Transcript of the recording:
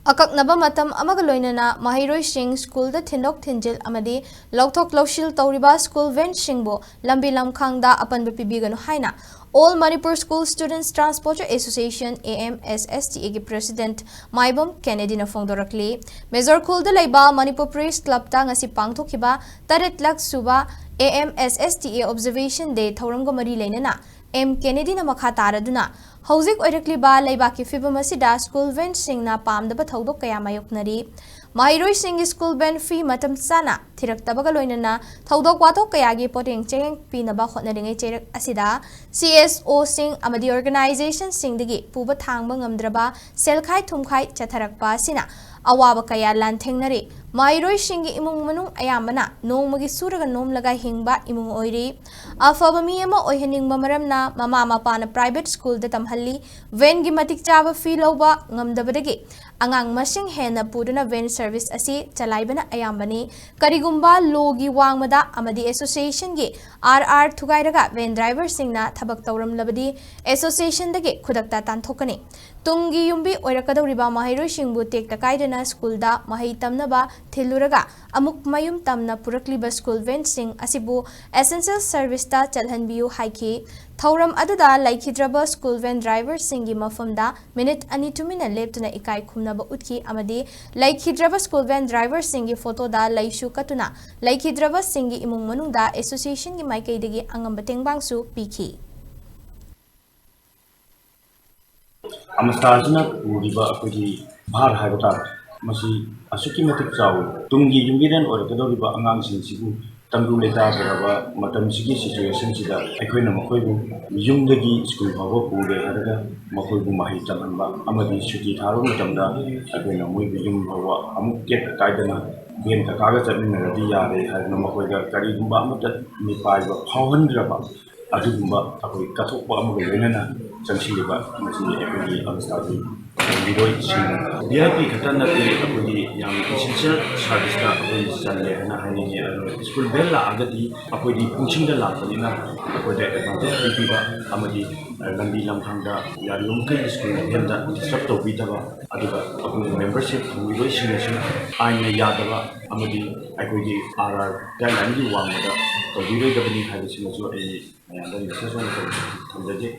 Akaknaba matam amaga loinana Maheiroi sing school da thindok thinjil amadi lauthok laushil touriba school ven singbu Lambi Lamkhangda Apanba Pibiganu haina All Manipur School Students Transporter Association AMSSTA ki President Maibom Kennedy na phongdorakli Major Khul da laiba Manipur Press Club ta ngasi pangthokiba taret lak suba AMSSTA Observation Day thauram go mari leinana M Kennedy na makha taraduna Hauzik oirakliba laibaki fibam asida school van singna pamdaba thaudok kaya mayoknari Maheiroi sing school van fee matam sana thiraktabaga loinana thaudok wathok kayagi poteng cheng pinaba hotnaringai cherak asida CSO sing amadi organization singdagi puba thangba ngamdraba selkhai thumkhai chatharakpa sina awaba kaya lanthengnari Maheiroi singi imung manung ayamana nongmagi suraga nomlaga hingba imung oiri afaba mi ama oihaningba maramna mama mapana private school da tamhalli ven gi matik chaba fee loba ngamdabadagi angang masing hena puduna ven service asi chalaibana ayambani karigumba logi wangmada amadi association gi RR thugairaga ven driver singna thabak tawram labadi association dagi khudakta tanthokani tungi yumbi oirakadawriba Maheiroi singbu tekta kaidana school da mahai tamnaba thiluraga amuk mayum tamna purakliba school ven sing asibu essential service ta chalhanbiu haiki thauram aduda laikhidraba school van driver singi mafamda minute ani tumina leptuna ikai khumnaba utki amadi laikhidraba school van driver singi photo da laishu katuna laikhidraba singi imung manungda association gi maikaidagi angamba tengbangsu piki Amstta uriba akudi bhar haibata masi asuki matik chaw tungi yumbiran orakadoriba angang singsibu tangdu leta beraba matam sigi situation sida aikoina makoibu yumdagi school hawa pure haraga makoibu mahi tamanba amadi suti tharo matamda aikoina moibu yum hawa amuk get kaidana ben kakaga chatminaradi yare harna makoiga karigumba amata nipaiba phawhandraba adugumba akoi kathokpa amaga loinana changsileba masi akoi Amstta gi Maheiroi sing VIP khatana te akoi yam essential service ka akoi challe hana hani school bell la agadi akoi di pushing da lakpanina akoi da advantage pipiba amadi lambi lamkhangda yarum kai school henda disturb to bitaba aduga akoi membership Maheiroi sing asin aina yadaba amadi akoi di RR guideline gi wangda to biro da bani haisi maso ai mayanda ni sesona ko thamjaje